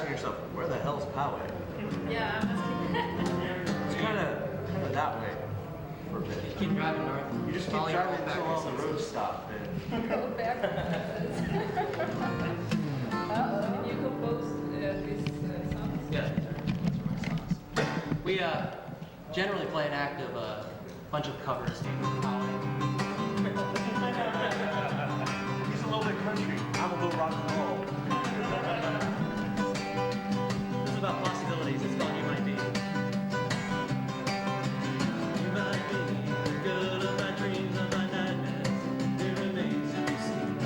asking yourself, where the hell's Poway? Yeah, I'm It's kind of that way for a bit. You keep driving north. You just keep driving until all the roads stop. And go back. Uh-oh. You compose these songs? Yeah, those are my songs. We generally play an act of a bunch of covers. he's a little bit country. I'm a little rock and roll. This is about possibilities. It's called You Might Be. You might be the girl of my dreams, of my nightmares. It remains to be seen.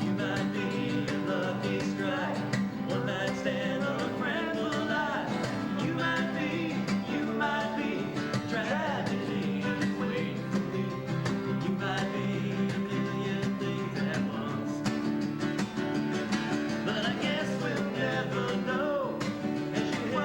You might be a lucky strike, one night stand or a friend for life. You might be tragedy waiting for me. You might be a million things at once. But I guess we'll never know as you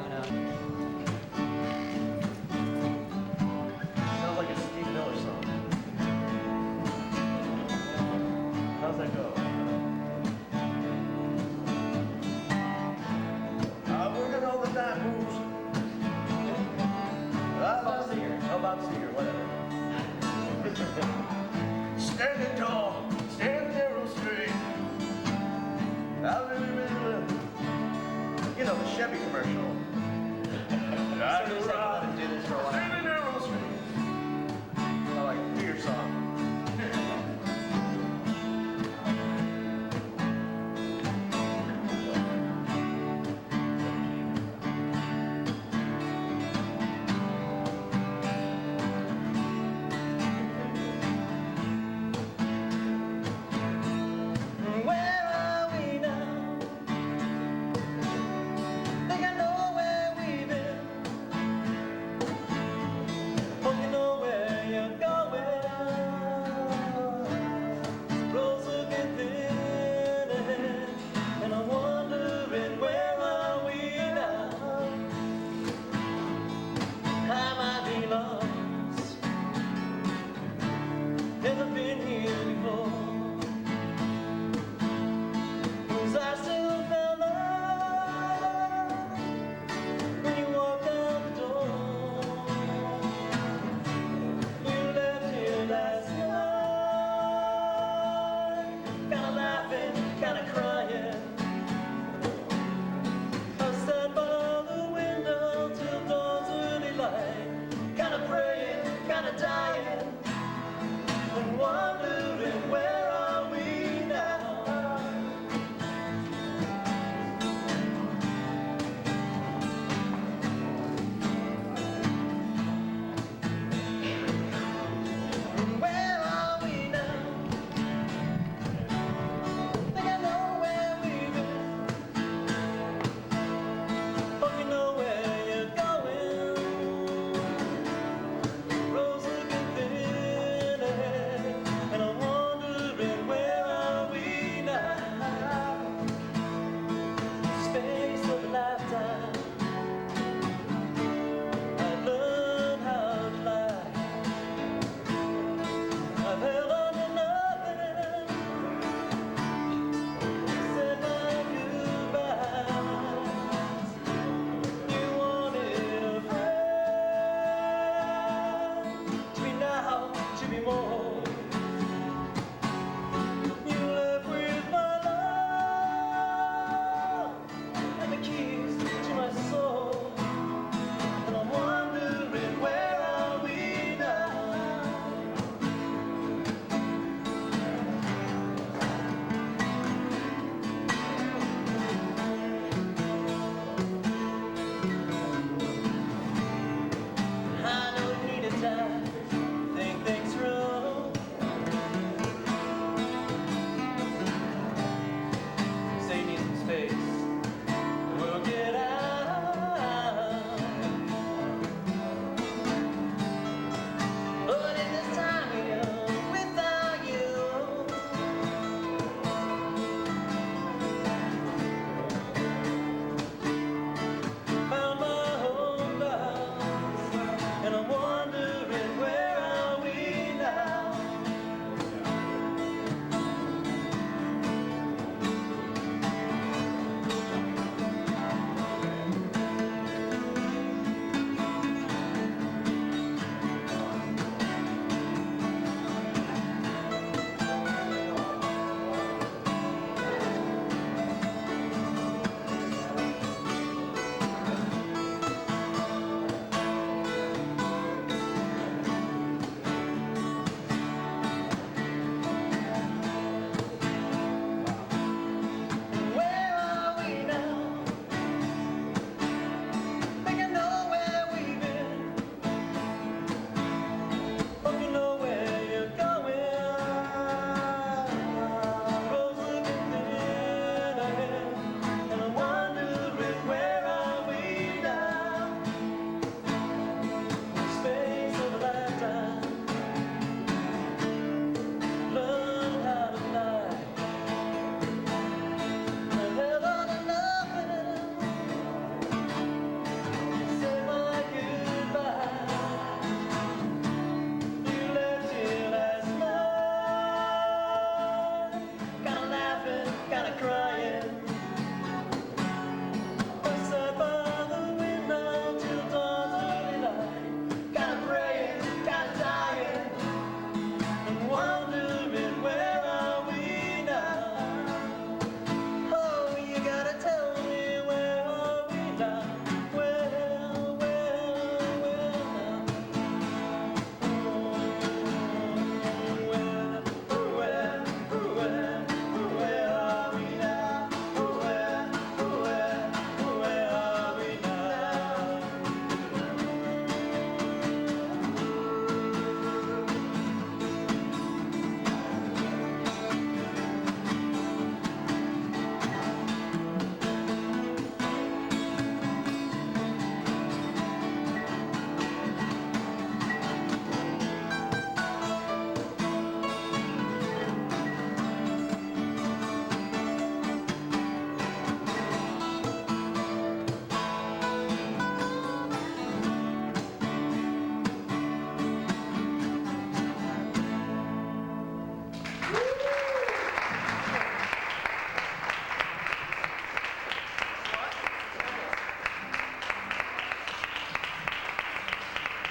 you know. Sounds like a Steve Miller song. How's that go? I'm working all the time, moves. Bob Seger. Oh, Bob Seger, whatever. Standing tall, standing narrow straight. I really, really live. You know, the Chevy commercial. I So you said you wanted to do this for a while. standing narrow straight. I like beer song.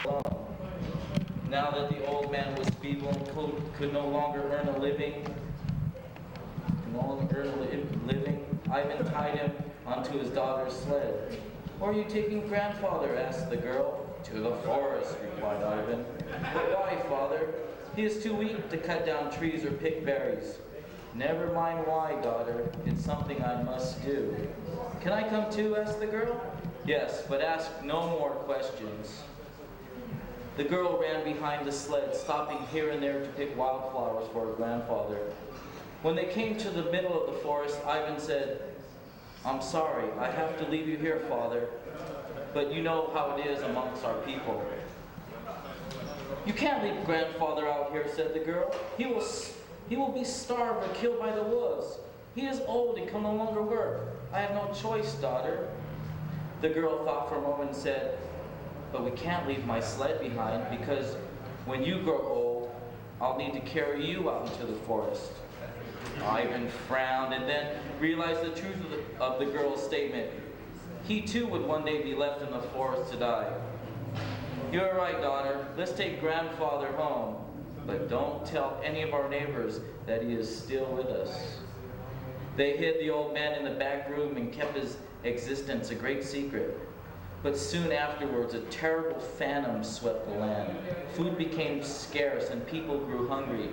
alone. Now that the old man was feeble and could no longer earn a living, Ivan tied him onto his daughter's sled. "Where are you taking grandfather?" asked the girl. "To the forest," replied Ivan. "But why, father? He is too weak to cut down trees or pick berries." "Never mind why, daughter. It's something I must do." "Can I come too?" asked the girl. "Yes, but ask no more questions." The girl ran behind the sled, stopping here and there to pick wildflowers for her grandfather. When they came to the middle of the forest, Ivan said, "I'm sorry, I have to leave you here, father, but you know how it is amongst our people." "You can't leave grandfather out here," said the girl. He will be starved or killed by the wolves. He is old and can no longer work. I have no choice, daughter." The girl thought for a moment and said, "But we can't leave my sled behind, because when you grow old, I'll need to carry you out into the forest." Ivan frowned and then realized the truth of the girl's statement. He too would one day be left in the forest to die. "You're right, daughter. Let's take grandfather home. But don't tell any of our neighbors that he is still with us." They hid the old man in the back room and kept his existence a great secret. But soon afterwards, a terrible famine swept the land. Food became scarce and people grew hungry.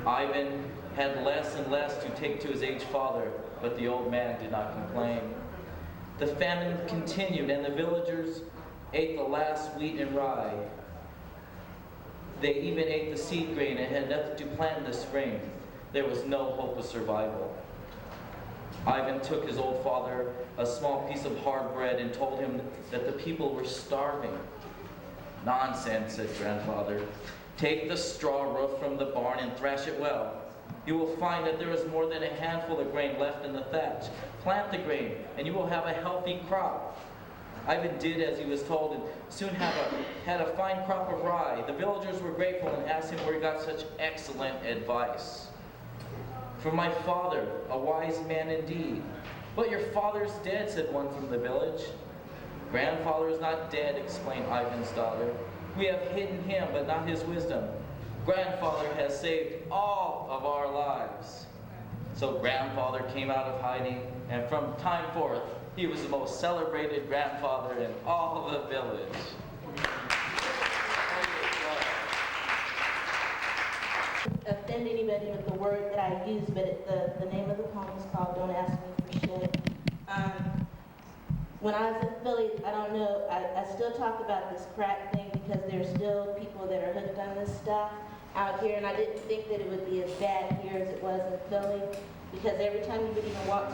Ivan had less and less to take to his aged father, but the old man did not complain. The famine continued, and the villagers ate the last wheat and rye. They even ate the seed grain and had nothing to plant in the spring. There was no hope of survival. Ivan took his old father a small piece of hard bread and told him that the people were starving. "Nonsense," said grandfather. "Take the straw roof from the barn and thrash it well. You will find that there is more than a handful of grain left in the thatch. Plant the grain, and you will have a healthy crop." Ivan did as he was told and soon had a fine crop of rye. The villagers were grateful and asked him where he got such excellent advice. "From my father, a wise man indeed." "But your father's dead," said one from the village. "Grandfather is not dead," explained Ivan's daughter. "We have hidden him, but not his wisdom. Grandfather has saved all of our lives." So grandfather came out of hiding, and from time forth, he was the most celebrated grandfather in all the village. Offend anybody with the word that I use, but the name of the poem is called "Don't Ask Me for Shit." When I was in Philly, I don't know, I still talk about this crack thing because there's still people that are hooked on this stuff out here, and I didn't think that it would be as bad here as it was in Philly, because every time you would even walk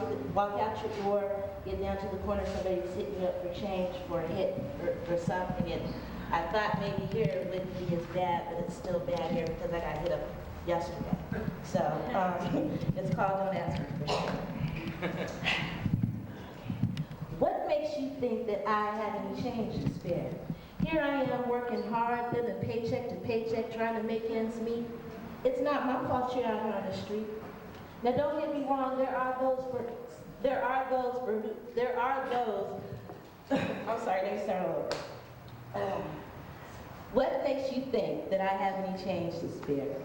out your door, get down to the corner, somebody was hitting you up for change for a hit or something, and I thought maybe here it wouldn't be as bad, but it's still bad here because I got hit up yesterday. So it's called "Don't Ask Me for Shit." What makes you think that I have any change to spare? Here I am working hard, living paycheck to paycheck, trying to make ends meet. It's not my fault you're out here on the street. Now don't get me wrong, there are those, I'm sorry, let me start over. What makes you think that I have any change to spare?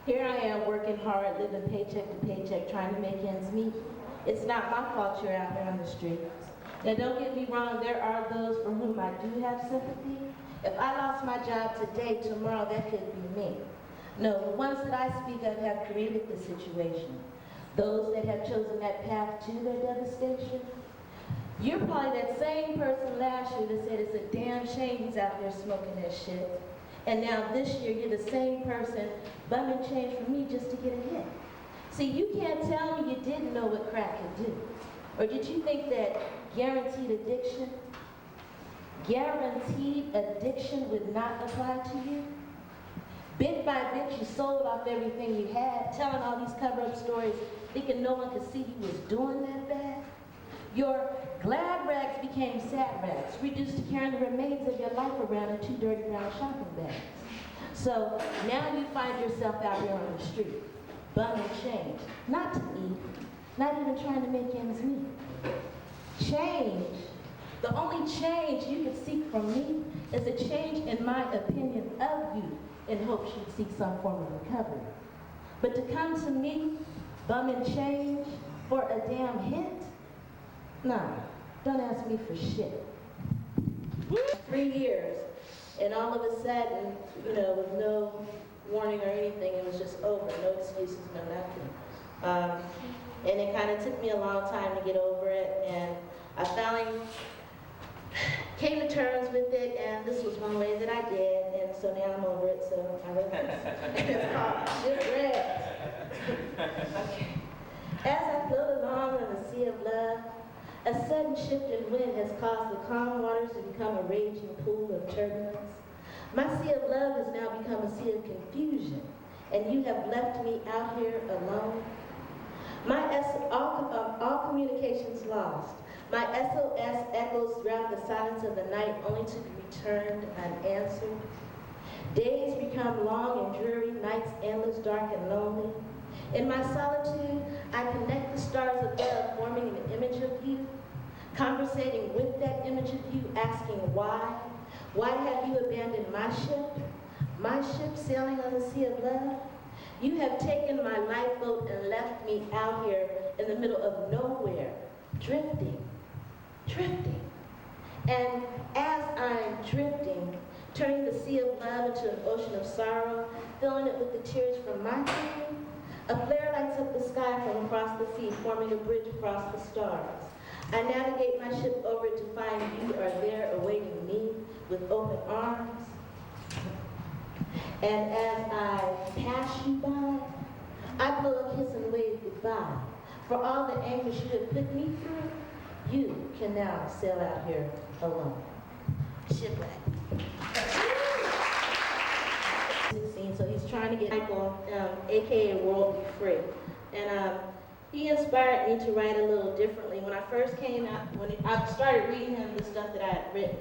Here I am working hard, living paycheck to paycheck, trying to make ends meet. It's not my fault you're out here on the street. Now don't get me wrong, there are those for whom I do have sympathy. If I lost my job today, tomorrow that could be me. No, the ones that I speak of have created the situation. Those that have chosen that path to their devastation. You're probably that same person last year that said it's a damn shame he's out there smoking that shit. And now this year you're the same person bumming change for me just to get a hit. See, you can't tell me you didn't know what crack could do. Or did you think that guaranteed addiction would not apply to you? Bit by bit, you sold off everything you had, telling all these cover-up stories, thinking no one could see you was doing that bad. Your glad rags became sad rags, reduced to carrying the remains of your life around in 2 dirty brown shopping bags. So now you find yourself out here on the street, bumming change, not to eat, not even trying to make ends meet. Change, the only change you could seek from me is a change in my opinion of you in hopes you'd seek some form of recovery. But to come to me, bum and change, for a damn hit? Nah, don't ask me for shit. 3 years, and all of a sudden, with no warning or anything, it was just over. No excuses, no nothing. And it kind of took me a long time to get over it, and I finally came to terms with it, and this was one way that I did, and so now I'm over it, so I wrote this. It's called Shipwrecked. Okay. As I float along in the sea of love, a sudden shift in wind has caused the calm waters to become a raging pool of turbulence. My sea of love has now become a sea of confusion, and you have left me out here alone. All communications lost. My SOS echoes throughout the silence of the night, only to be returned unanswered. Days become long and dreary, nights endless, dark and lonely. In my solitude, I connect the stars above, forming an image of you, conversating with that image of you, asking why. Why have you abandoned my ship sailing on the sea of love? You have taken my lifeboat and left me out here in the middle of nowhere, drifting. And as I'm drifting, turning the sea of love into an ocean of sorrow, filling it with the tears from my pain, a flare lights up the sky from across the sea, forming a bridge across the stars. I navigate my ship over to find you are there awaiting me with open arms. And as I pass you by, I blow a kiss and wave goodbye. For all the anguish you have put me through, you can now sail out here alone. Shipwrecked. So he's trying to get Michael, aka World Be Free. And he inspired me to write a little differently. When I first came out, when I started reading him the stuff that I had written,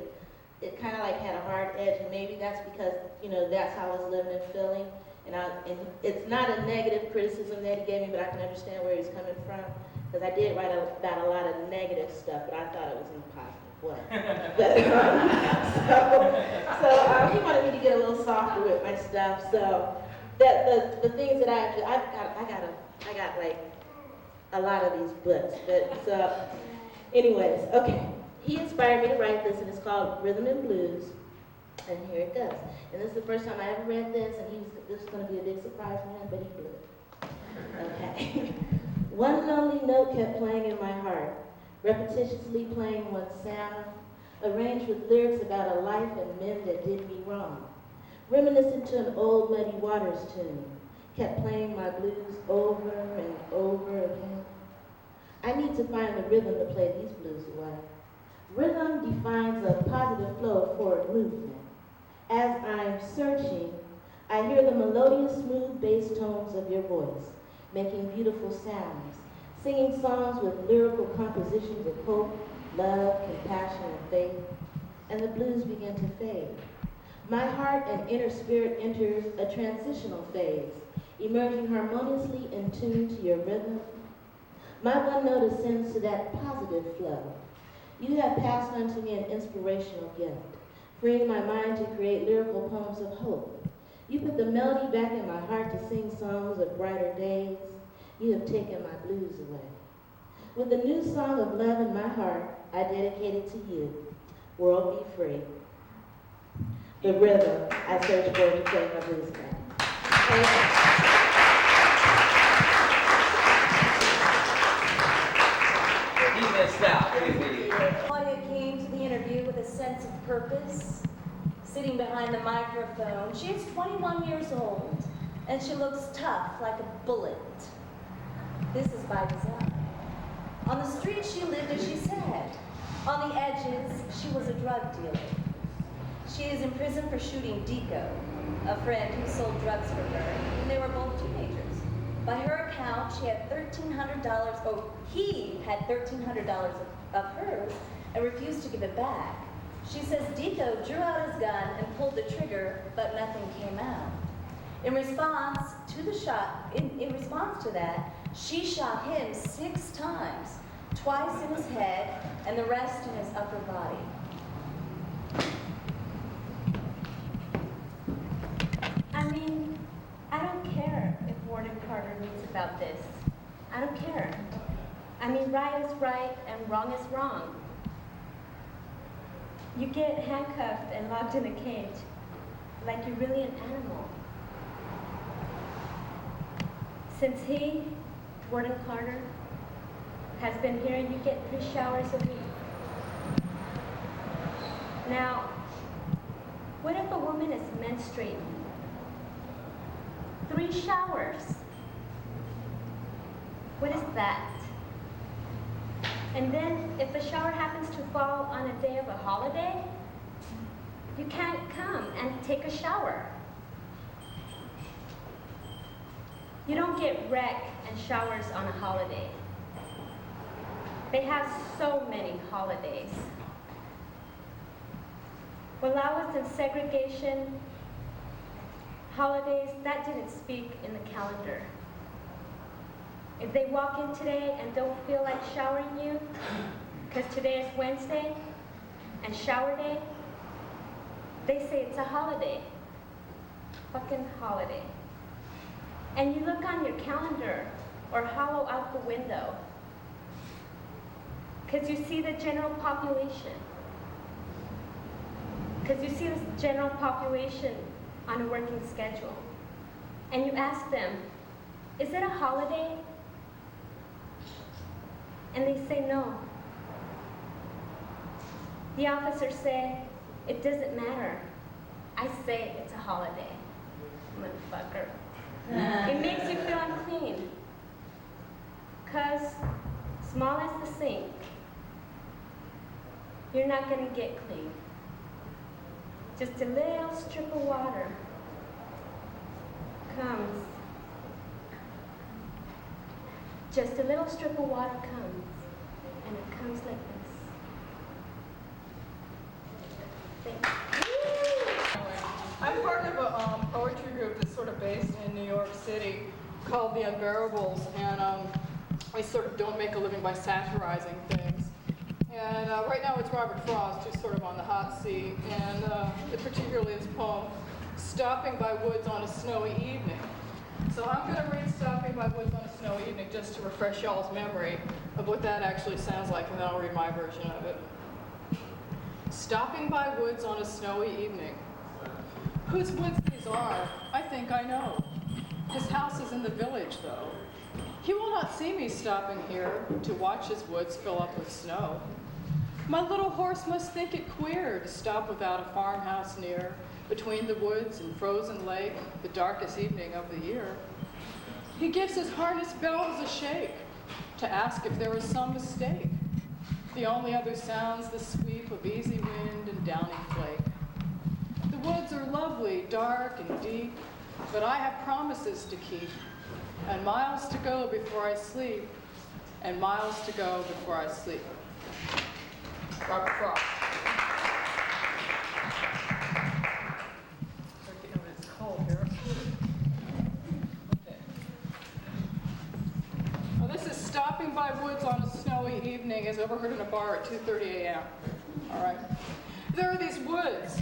it kind of like had a hard edge, and maybe that's because, that's how I was living and feeling. And it's not a negative criticism that he gave me, but I can understand where he's coming from. Because I did write about a lot of negative stuff, but I thought it was in a positive way. So he wanted me to get a little softer with my stuff. So that the things that I got like a lot of these books. But so, anyways, okay. He inspired me to write this, and it's called Rhythm and Blues. And here it goes. And this is the first time I ever read this, and this is going to be a big surprise for him, but he blew it. Okay. One lonely note kept playing in my heart, repetitiously playing one sound, arranged with lyrics about a life and men that did me wrong. Reminiscent to an old Muddy Waters tune, kept playing my blues over and over again. I need to find the rhythm to play these blues away. Rhythm defines a positive flow of forward movement. As I'm searching, I hear the melodious, smooth bass tones of your voice, making beautiful sounds, singing songs with lyrical compositions of hope, love, compassion, and faith, and the blues begin to fade. My heart and inner spirit enters a transitional phase, emerging harmoniously in tune to your rhythm. My one note ascends to that positive flow. You have passed on to me an inspirational gift, freeing my mind to create lyrical poems of hope. You put the melody back in my heart to sing songs of brighter days. You have taken my blues away. With a new song of love in my heart, I dedicate it to you. World be free. The rhythm I search for to take my blues back. He missed out, didn't he? Claudia came to the interview with a sense of purpose, sitting behind the microphone. She is 21 years old, and she looks tough like a bullet. This is by design. On the street she lived as she said. On the edges, she was a drug dealer. She is in prison for shooting Dico, a friend who sold drugs for her when they were both teenagers. By her account, she had $1,300, he had $1,300 of hers and refused to give it back. She says Dico drew out his gun and pulled the trigger, but nothing came out. In response to that, she shot him 6 times, twice in his head and the rest in his upper body. about this. I don't care. I mean, right is right and wrong is wrong. You get handcuffed and locked in a cage like you're really an animal. Since he, Warden Carter, has been here, you get 3 showers a week. Now, what if a woman is menstruating? 3 showers. What is that? And then if the shower happens to fall on a day of a holiday, you can't come and take a shower. You don't get rec and showers on a holiday. They have so many holidays. While I was in segregation, holidays, that didn't speak in the calendar. If they walk in today and don't feel like showering you, because today is Wednesday and shower day, they say it's a holiday. Fucking holiday. And you look on your calendar or hollow out the window, because you see the general population. Because you see the general population on a working schedule. And you ask them, is it a holiday? And they say no. The officers say, it doesn't matter. I say it's a holiday, motherfucker. It makes you feel unclean. Because small as the sink, you're not gonna get clean. Just a little strip of water comes. Just a little strip of water comes, and it comes like this. Thanks. I'm part of a poetry group that's sort of based in New York City called The Unbearables, and we sort of don't make a living by satirizing things. And right now it's Robert Frost who's sort of on the hot seat, and particularly his poem, Stopping by Woods on a Snowy Evening. So I'm going to read Stopping by Woods on a Snowy Evening just to refresh y'all's memory of what that actually sounds like, and then I'll read my version of it. Stopping by woods on a snowy evening. Whose woods these are, I think I know. His house is in the village, though. He will not see me stopping here to watch his woods fill up with snow. My little horse must think it queer to stop without a farmhouse near, between the woods and frozen lake, the darkest evening of the year. He gives his harness bells a shake to ask if there was some mistake. The only other sounds the sweep of easy wind and downy flake. The woods are lovely, dark and deep, but I have promises to keep, and miles to go before I sleep, and miles to go before I sleep. Robert Frost. It's cold here. Okay. Well, this is Stopping by Woods on a Snowy Evening, as overheard in a bar at 2:30 a.m. All right. There are these woods,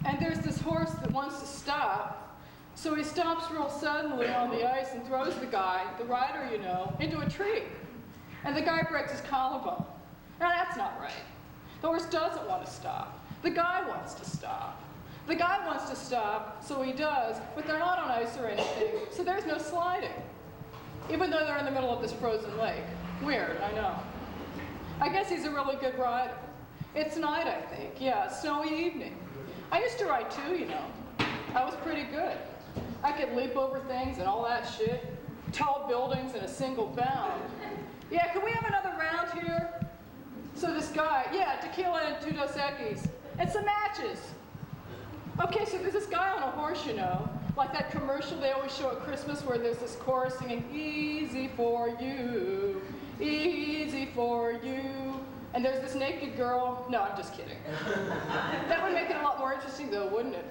and there's this horse that wants to stop, so he stops real suddenly on the ice and throws the guy, the rider, you know, into a tree. And the guy breaks his collarbone. Now, that's not right. The horse doesn't want to stop. The guy wants to stop. The guy wants to stop, so he does, but they're not on ice or anything, so there's no sliding, even though they're in the middle of this frozen lake. Weird, I know. I guess he's a really good rider. It's night, I think. Yeah, snowy evening. I used to ride too, you know. I was pretty good. I could leap over things and all that shit. Tall buildings in a single bound. Yeah, can we have another round here? So this guy, yeah, tequila and 2 Dos Equis. And some matches. Okay, so there's this guy on a horse, you know, like that commercial they always show at Christmas where there's this chorus singing, easy for you, easy for you. And there's this naked girl. No, I'm just kidding. That would make it a lot more interesting though, wouldn't it?